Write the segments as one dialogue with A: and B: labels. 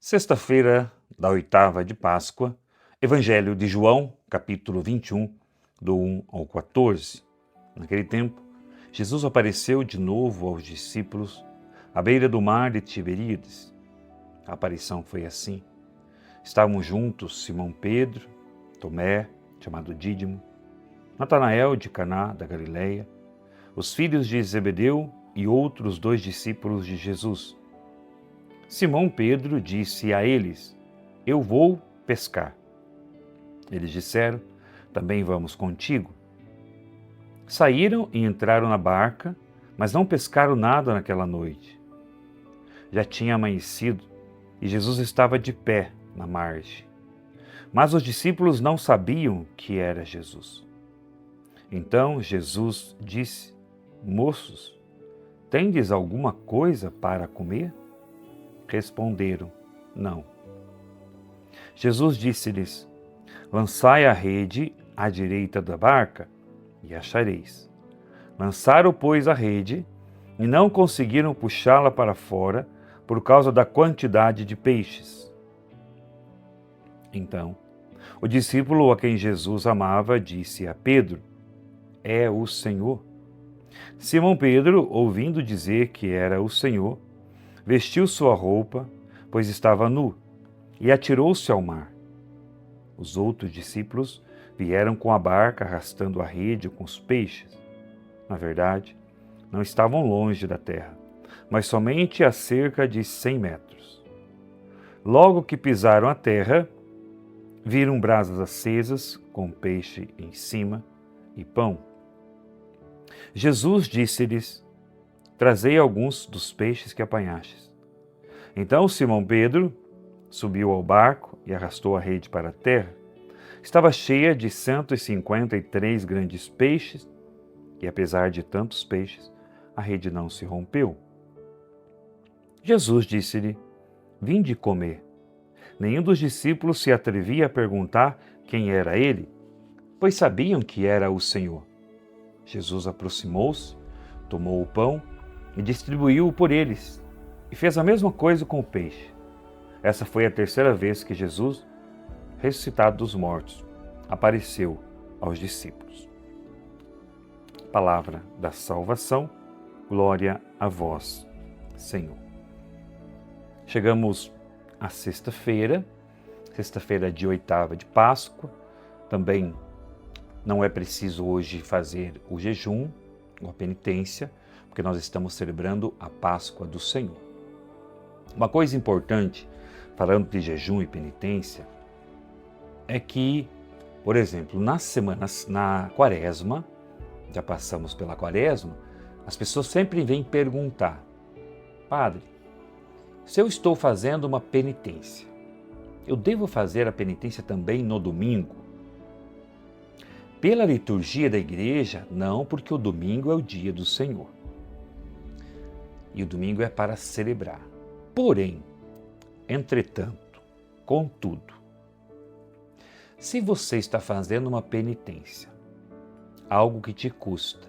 A: Sexta-feira da oitava de Páscoa, Evangelho de João, capítulo 21, do 1 ao 14. Naquele tempo, Jesus apareceu de novo aos discípulos à beira do mar de Tiberíades. A aparição foi assim. Estavam juntos Simão Pedro, Tomé, chamado Dídimo, Natanael de Caná da Galileia, os filhos de Zebedeu e outros dois discípulos de Jesus. Simão Pedro disse a eles: Eu vou pescar. Eles disseram: Também vamos contigo. Saíram e entraram na barca, mas não pescaram nada naquela noite. Já tinha amanhecido e Jesus estava de pé na margem. Mas os discípulos não sabiam que era Jesus. Então Jesus disse: Moços, tendes alguma coisa para comer? Responderam: Não. Jesus disse-lhes: Lançai a rede à direita da barca e achareis. Lançaram, pois, a rede e não conseguiram puxá-la para fora por causa da quantidade de peixes. Então, o discípulo a quem Jesus amava disse a Pedro: É o Senhor. Simão Pedro, ouvindo dizer que era o Senhor, vestiu sua roupa, pois estava nu, e atirou-se ao mar. Os outros discípulos vieram com a barca arrastando a rede com os peixes. Na verdade, não estavam longe da terra, mas somente a cerca de 100 metros. Logo que pisaram a terra, viram brasas acesas com peixe em cima e pão. Jesus disse-lhes: Trazei alguns dos peixes que apanhastes. Então Simão Pedro subiu ao barco e arrastou a rede para a terra. Estava cheia de 153 grandes peixes, e apesar de tantos peixes, a rede não se rompeu. Jesus disse-lhe: Vinde comer. Nenhum dos discípulos se atrevia a perguntar quem era ele, pois sabiam que era o Senhor. Jesus aproximou-se, tomou o pão e distribuiu-o por eles, e fez a mesma coisa com o peixe. Essa foi a terceira vez que Jesus, ressuscitado dos mortos, apareceu aos discípulos. Palavra da salvação, glória a vós, Senhor. Chegamos à sexta-feira de oitava de Páscoa. Também não é preciso hoje fazer o jejum ou a penitência, porque nós estamos celebrando a Páscoa do Senhor. Uma coisa importante, falando de jejum e penitência, é que, por exemplo, na quaresma, já passamos pela quaresma, as pessoas sempre vêm perguntar: Padre, se eu estou fazendo uma penitência, eu devo fazer a penitência também no domingo? Pela liturgia da igreja, não, porque o domingo é o dia do Senhor. E o domingo é para celebrar. Porém, entretanto, contudo, se você está fazendo uma penitência, algo que te custa,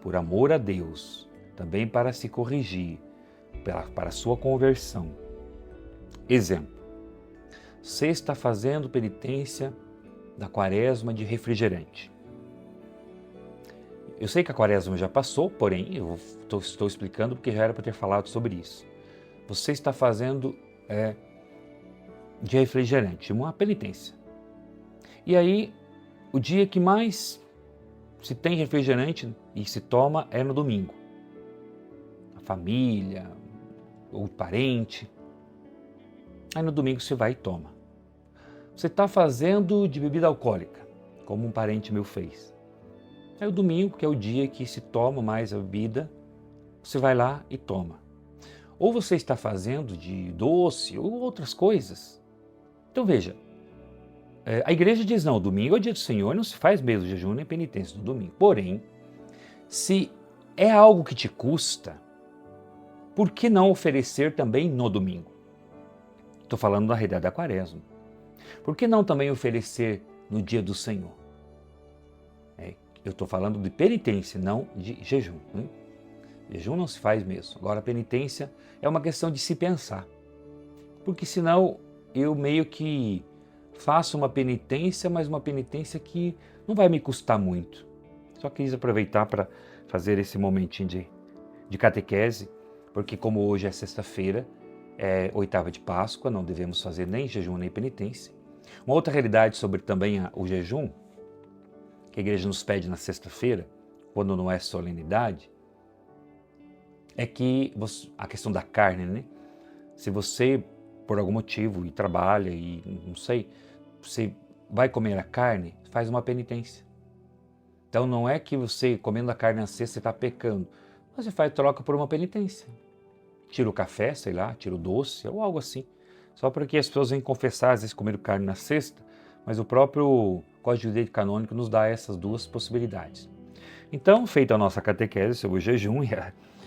A: por amor a Deus, também para se corrigir, para a sua conversão. Exemplo, você está fazendo penitência da quaresma de refrigerante. Eu sei que a quaresma já passou, porém, eu estou explicando porque já era para ter falado sobre isso. Você está fazendo de refrigerante, uma penitência. E aí, o dia que mais se tem refrigerante e se toma é no domingo. A família, ou o parente. Aí no domingo você vai e toma. Você está fazendo de bebida alcoólica, como um parente meu fez. Aí o domingo, que é o dia que se toma mais a bebida, você vai lá e toma. Ou você está fazendo de doce ou outras coisas. Então veja, a igreja diz não, domingo é o dia do Senhor, não se faz mesmo jejum nem penitência no domingo. Porém, se é algo que te custa, por que não oferecer também no domingo? Estou falando na realidade da quaresma. Por que não também oferecer no dia do Senhor? Eu estou falando de penitência, não de jejum. Jejum não se faz mesmo. Agora, a penitência é uma questão de se pensar. porque senão eu meio que faço uma penitência, mas uma penitência que não vai me custar muito. Só quis aproveitar para fazer esse momentinho de catequese, porque como hoje é sexta-feira, é oitava de Páscoa, não devemos fazer nem jejum nem penitência. Uma outra realidade sobre também o jejum, que a igreja nos pede na sexta-feira, quando não é solenidade, é que a questão da carne, né? Se você, por algum motivo, e trabalha e não sei, você vai comer a carne, faz uma penitência. Então não é que você, comendo a carne na sexta, você está pecando. Você troca por uma penitência. Tira o café, sei lá, tira o doce ou algo assim. Só porque as pessoas vêm confessar, às vezes comer carne na sexta, mas o próprio Código de Direito Canônico nos dá essas duas possibilidades. Então, feita a nossa catequese sobre o jejum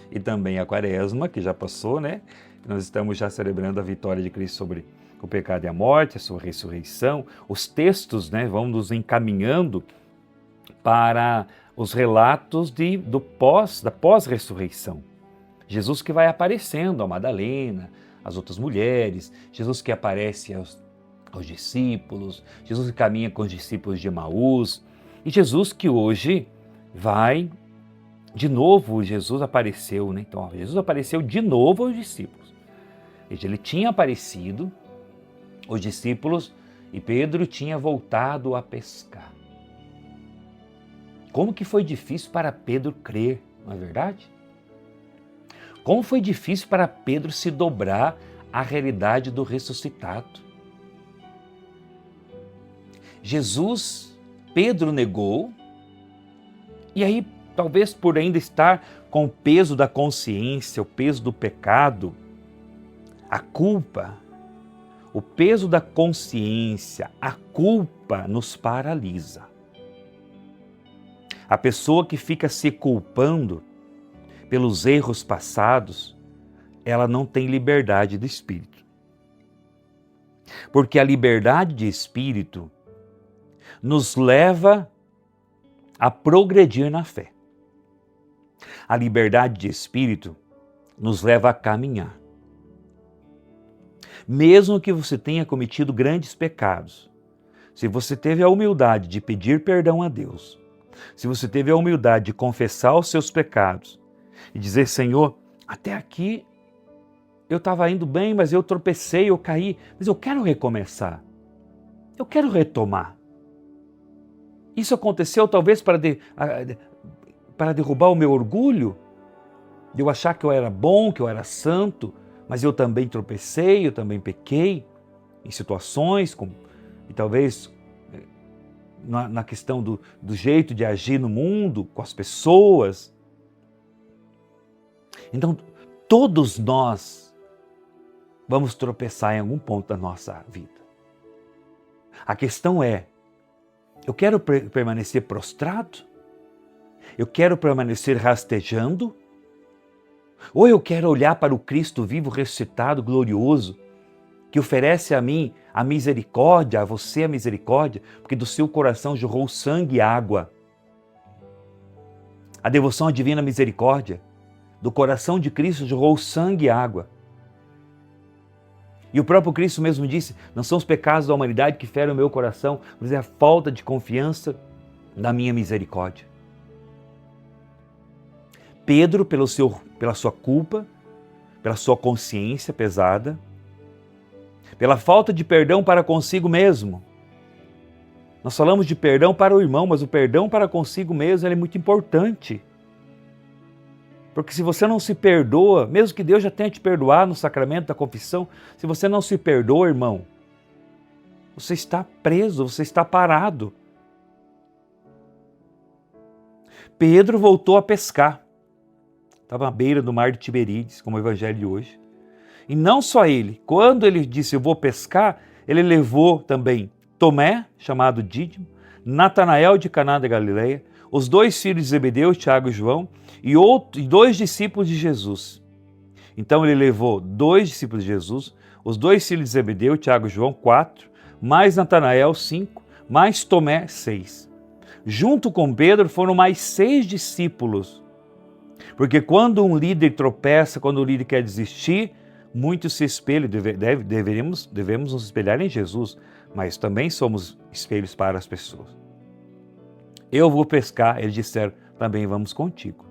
A: e também a quaresma, que já passou, né? Nós estamos já celebrando a vitória de Cristo sobre o pecado e a morte, a sua ressurreição. Os textos, né, vão nos encaminhando para os relatos da pós-ressurreição. Jesus que vai aparecendo a Madalena, as outras mulheres, Jesus que aparece aos discípulos, Jesus que caminha com os discípulos de Emaús, e Jesus que hoje vai, de novo, Jesus apareceu, né? Então, Jesus apareceu de novo aos discípulos. Ele tinha aparecido, os discípulos, e Pedro tinha voltado a pescar. Como que foi difícil para Pedro crer, não é verdade? Como foi difícil para Pedro se dobrar à realidade do ressuscitado. Pedro negou, e aí talvez por ainda estar com o peso da consciência, o peso do pecado, a culpa, o peso da consciência, a culpa nos paralisa. A pessoa que fica se culpando pelos erros passados, ela não tem liberdade de espírito. Porque a liberdade de espírito nos leva a progredir na fé. A liberdade de espírito nos leva a caminhar. Mesmo que você tenha cometido grandes pecados, se você teve a humildade de pedir perdão a Deus, se você teve a humildade de confessar os seus pecados e dizer, Senhor, até aqui eu estava indo bem, mas eu tropecei, eu caí, mas eu quero recomeçar, eu quero retomar. Isso aconteceu talvez para derrubar o meu orgulho, de eu achar que eu era bom, que eu era santo, mas eu também tropecei, eu também pequei em situações, e talvez na questão do jeito de agir no mundo, com as pessoas. Então, todos nós vamos tropeçar em algum ponto da nossa vida. A questão é, eu quero permanecer prostrado? Eu quero permanecer rastejando? Ou eu quero olhar para o Cristo vivo, ressuscitado, glorioso, que oferece a mim a misericórdia, a você a misericórdia, porque do seu coração jorrou sangue e água. A devoção à divina misericórdia, do coração de Cristo jorrou sangue e água. E o próprio Cristo mesmo disse, não são os pecados da humanidade que ferem o meu coração, mas é a falta de confiança na minha misericórdia. Pedro, pela sua culpa, pela sua consciência pesada, pela falta de perdão para consigo mesmo. Nós falamos de perdão para o irmão, mas o perdão para consigo mesmo é muito importante. Porque se você não se perdoa, mesmo que Deus já tenha te perdoado no sacramento da confissão, se você não se perdoa, irmão, você está preso, você está parado. Pedro voltou a pescar. Estava à beira do mar de Tiberíades, como o evangelho de hoje. E não só ele, quando ele disse eu vou pescar, ele levou também Tomé, chamado Dídimo, Natanael de Caná da Galileia, os 2 filhos de Zebedeu, Tiago e João, e 2 discípulos de Jesus. Então ele levou 2 discípulos de Jesus, os 2 filhos de Zebedeu, Tiago e João, 4, mais Natanael, 5, mais Tomé, 6. Junto com Pedro foram mais 6 discípulos. Porque quando um líder tropeça, quando o líder quer desistir, Muitos se espelham, devemos nos espelhar em Jesus, mas também somos espelhos para as pessoas. Eu vou pescar, eles disseram, também vamos contigo.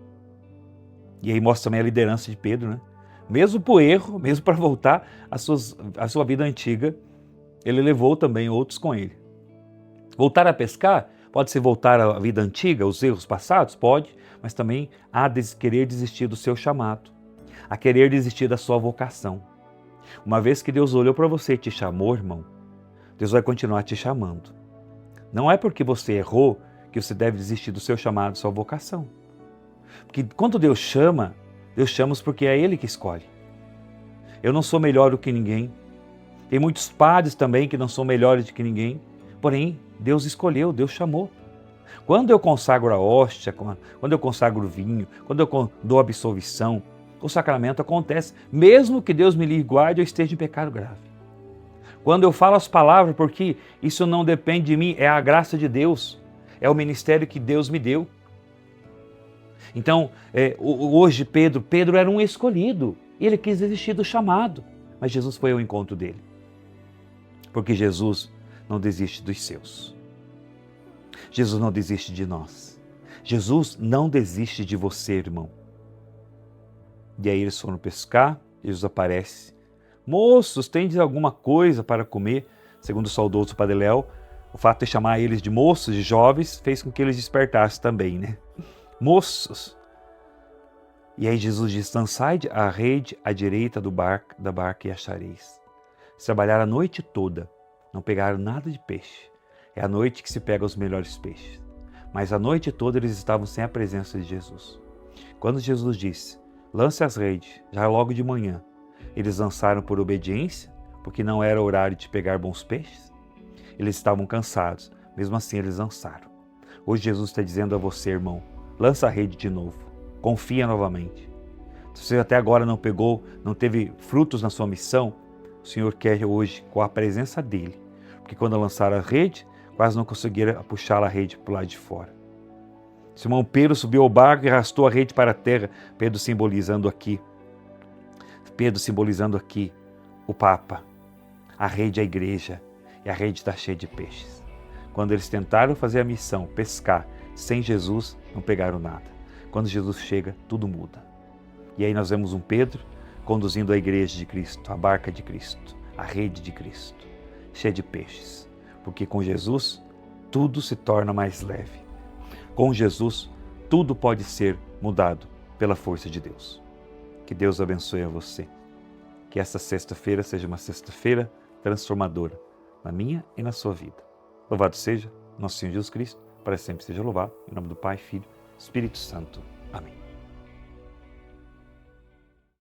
A: E aí mostra também a liderança de Pedro, né? Mesmo por erro, mesmo para voltar à sua vida antiga, ele levou também outros com ele. Voltar a pescar pode ser voltar à vida antiga, os erros passados? Pode, mas também há querer desistir do seu chamado, a querer desistir da sua vocação. Uma vez que Deus olhou para você e te chamou, irmão, Deus vai continuar te chamando. Não é porque você errou que você deve desistir do seu chamado, da sua vocação. Porque quando Deus chama porque é Ele que escolhe. Eu não sou melhor do que ninguém. Tem muitos padres também que não são melhores do que ninguém. Porém, Deus escolheu, Deus chamou. Quando eu consagro a hóstia, quando eu consagro o vinho, quando eu dou a absolvição, o sacramento acontece, mesmo que Deus me livre e guarde, eu esteja em pecado grave. Quando eu falo as palavras, porque isso não depende de mim, é a graça de Deus, é o ministério que Deus me deu. Então, hoje Pedro era um escolhido, e ele quis desistir do chamado, mas Jesus foi ao encontro dele. Porque Jesus não desiste dos seus. Jesus não desiste de nós. Jesus não desiste de você, irmão. E aí eles foram pescar, Jesus aparece. Moços, tendes alguma coisa para comer? Segundo o saudoso Padre Léo, o fato de chamar eles de moços, de jovens, fez com que eles despertassem também, né? Moços. E aí Jesus diz, lançai a rede à direita da barca e achareis. Se trabalharam a noite toda, não pegaram nada de peixe. É a noite que se pega os melhores peixes. Mas a noite toda eles estavam sem a presença de Jesus. Quando Jesus disse, lance as redes, já logo de manhã, eles lançaram por obediência, porque não era horário de pegar bons peixes. Eles estavam cansados, mesmo assim eles lançaram. Hoje Jesus está dizendo a você, irmão, lança a rede de novo, confia novamente. Se você até agora não pegou, não teve frutos na sua missão, o Senhor quer hoje, com a presença dEle, porque quando lançaram a rede, quase não conseguiram puxar a rede para o lado de fora. Simão Pedro subiu ao barco e arrastou a rede para a terra, Pedro simbolizando aqui o Papa. A rede é a igreja e a rede está cheia de peixes. Quando eles tentaram fazer a missão, pescar, sem Jesus, não pegaram nada. Quando Jesus chega, tudo muda. E aí nós vemos um Pedro conduzindo a igreja de Cristo, a barca de Cristo, a rede de Cristo, cheia de peixes. Porque com Jesus, tudo se torna mais leve. Com Jesus, tudo pode ser mudado pela força de Deus. Que Deus abençoe a você. Que esta sexta-feira seja uma sexta-feira transformadora na minha e na sua vida. Louvado seja nosso Senhor Jesus Cristo, para sempre seja louvado. Em nome do Pai, Filho, Espírito Santo. Amém.